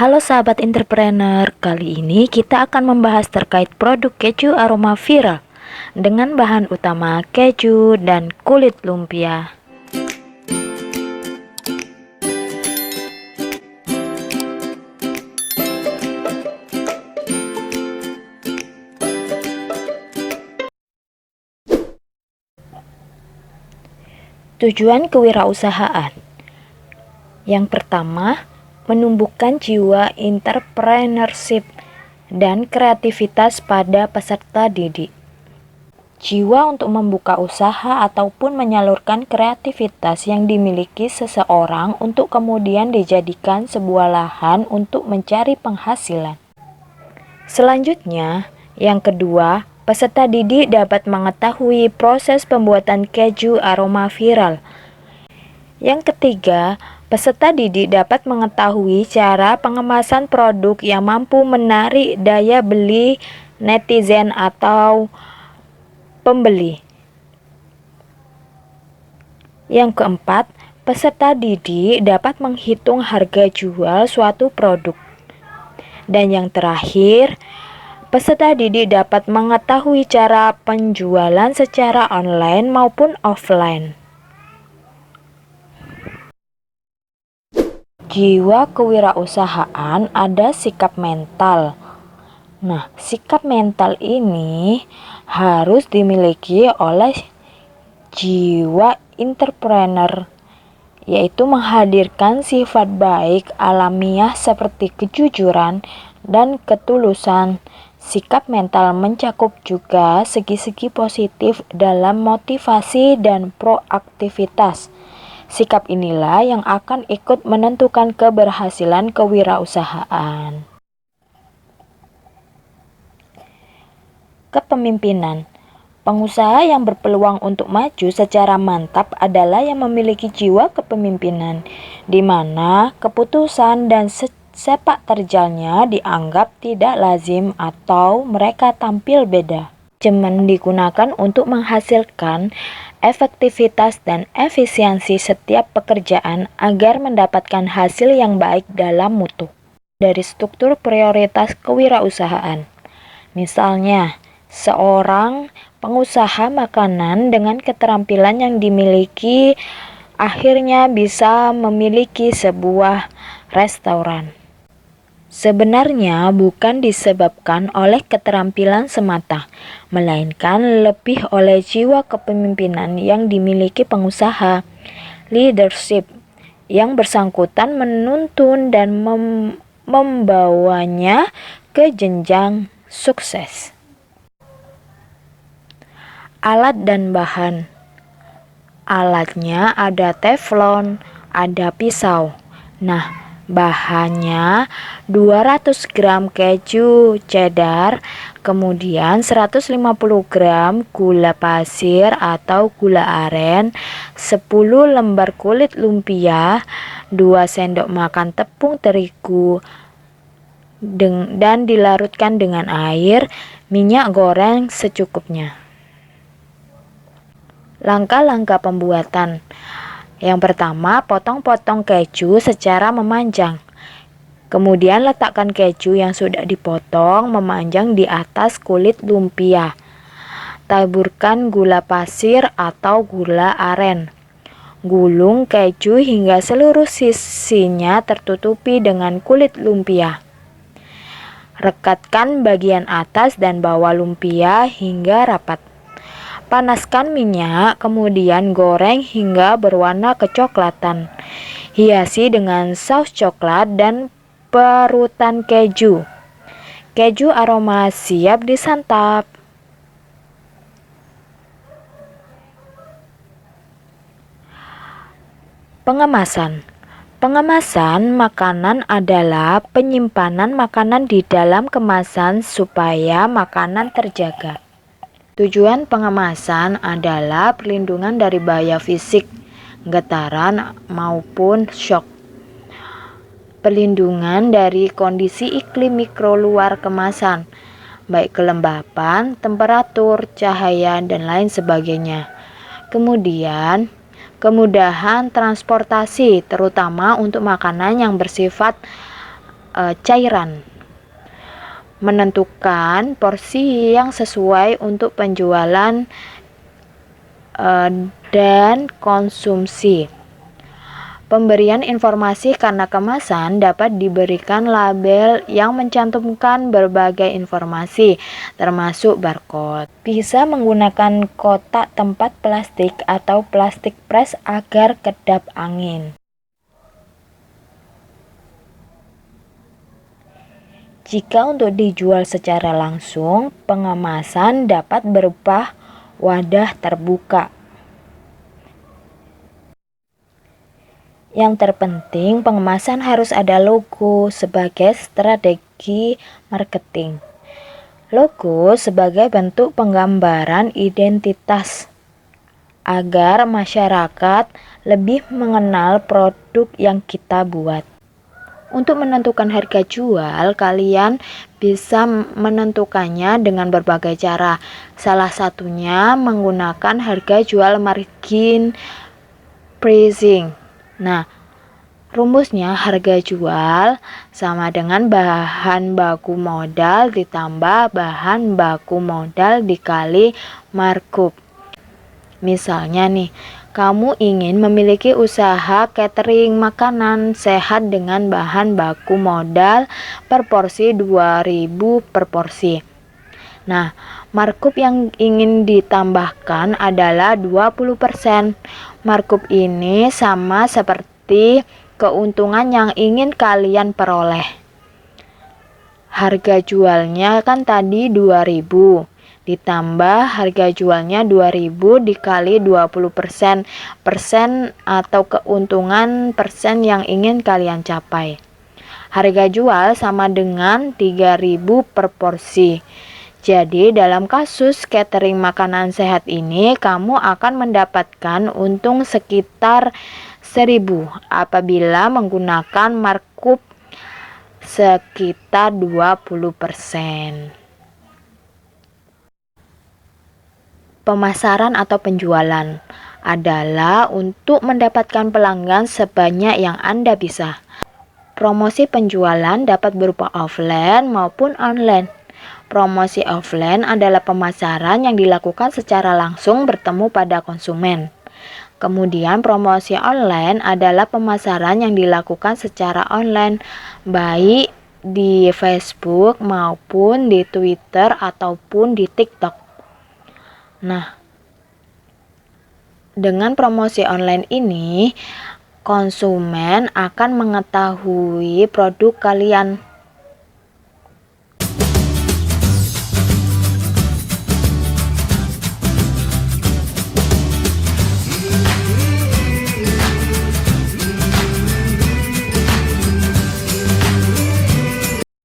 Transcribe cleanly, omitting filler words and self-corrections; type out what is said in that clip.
Halo sahabat entrepreneur, kali ini kita akan membahas terkait produk keju aroma viral dengan bahan utama keju dan kulit lumpia. Tujuan kewirausahaan. Yang pertama, menumbuhkan jiwa entrepreneurship dan kreativitas pada peserta didik. Jiwa untuk membuka usaha ataupun menyalurkan kreativitas yang dimiliki seseorang untuk kemudian dijadikan sebuah lahan untuk mencari penghasilan. Selanjutnya, yang kedua, peserta didik dapat mengetahui proses pembuatan keju aroma viral. Yang ketiga, peserta didik dapat mengetahui cara pengemasan produk yang mampu menarik daya beli netizen atau pembeli. Yang keempat, peserta didik dapat menghitung harga jual suatu produk. Dan yang terakhir, peserta didik dapat mengetahui cara penjualan secara online maupun offline. Jiwa kewirausahaan ada sikap mental. Nah, sikap mental ini harus dimiliki oleh jiwa entrepreneur, yaitu menghadirkan sifat baik alamiah seperti kejujuran dan ketulusan. Sikap mental mencakup juga segi-segi positif dalam motivasi dan proaktivitas. Sikap inilah yang akan ikut menentukan keberhasilan kewirausahaan. Kepemimpinan. Pengusaha yang berpeluang untuk maju secara mantap adalah yang memiliki jiwa kepemimpinan, di mana keputusan dan sepak terjalnya dianggap tidak lazim atau mereka tampil beda. Manajemen digunakan untuk menghasilkan efektivitas dan efisiensi setiap pekerjaan agar mendapatkan hasil yang baik dalam mutu. Dari struktur prioritas kewirausahaan. Misalnya, seorang pengusaha makanan dengan keterampilan yang dimiliki akhirnya bisa memiliki sebuah restoran. Sebenarnya bukan disebabkan oleh keterampilan semata, melainkan lebih oleh jiwa kepemimpinan yang dimiliki pengusaha. Leadership yang bersangkutan menuntun dan membawanya ke jenjang sukses. Alat dan bahan. Alatnya ada teflon, ada pisau. Nah, bahannya 200 gram keju cheddar, kemudian 150 gram gula pasir atau gula aren, 10 lembar kulit lumpia, 2 sendok makan tepung terigu, dan dilarutkan dengan air, minyak goreng secukupnya. Langkah-langkah pembuatan. Yang pertama, potong-potong keju secara memanjang. Kemudian letakkan keju yang sudah dipotong memanjang di atas kulit lumpia. Taburkan gula pasir atau gula aren. Gulung keju hingga seluruh sisinya tertutupi dengan kulit lumpia. Rekatkan bagian atas dan bawah lumpia hingga rapat. Panaskan minyak, kemudian goreng hingga berwarna kecoklatan. Hiasi dengan saus coklat dan parutan keju. Keju aroma siap disantap. Pengemasan. Pengemasan makanan adalah penyimpanan makanan di dalam kemasan supaya makanan terjaga. Tujuan pengemasan adalah perlindungan dari bahaya fisik, getaran maupun shock. Perlindungan dari kondisi iklim mikro luar kemasan, baik kelembapan, temperatur, cahaya, dan lain sebagainya. Kemudian, kemudahan transportasi terutama untuk makanan yang bersifat cairan. Menentukan porsi yang sesuai untuk penjualan dan konsumsi. Pemberian informasi karena kemasan dapat diberikan label yang mencantumkan berbagai informasi, termasuk barcode. Bisa menggunakan kotak tempat plastik atau plastik pres agar kedap angin. Jika untuk dijual secara langsung, pengemasan dapat berupa wadah terbuka. Yang terpenting, pengemasan harus ada logo sebagai strategi marketing. Logo sebagai bentuk penggambaran identitas agar masyarakat lebih mengenal produk yang kita buat. Untuk menentukan harga jual, kalian bisa menentukannya dengan berbagai cara. Salah satunya menggunakan harga jual margin pricing. Nah, rumusnya harga jual sama dengan bahan baku modal ditambah bahan baku modal dikali markup. Misalnya nih, kamu ingin memiliki usaha catering makanan sehat dengan bahan baku modal per porsi 2.000 per porsi. Nah, markup yang ingin ditambahkan adalah 20%. Markup ini sama seperti keuntungan yang ingin kalian peroleh. Harga jualnya kan tadi 2.000, ditambah harga jualnya 2.000 dikali 20%, persen atau keuntungan persen yang ingin kalian capai. Harga jual sama dengan 3.000 per porsi. Jadi dalam kasus catering makanan sehat ini, kamu akan mendapatkan untung sekitar 1.000 apabila menggunakan markup sekitar 20%. Pemasaran atau penjualan adalah untuk mendapatkan pelanggan sebanyak yang Anda bisa. Promosi penjualan dapat berupa offline maupun online. Promosi offline adalah pemasaran yang dilakukan secara langsung bertemu pada konsumen. Kemudian promosi online adalah pemasaran yang dilakukan secara online, baik di Facebook maupun di Twitter ataupun di TikTok. Nah, dengan promosi online ini, konsumen akan mengetahui produk kalian.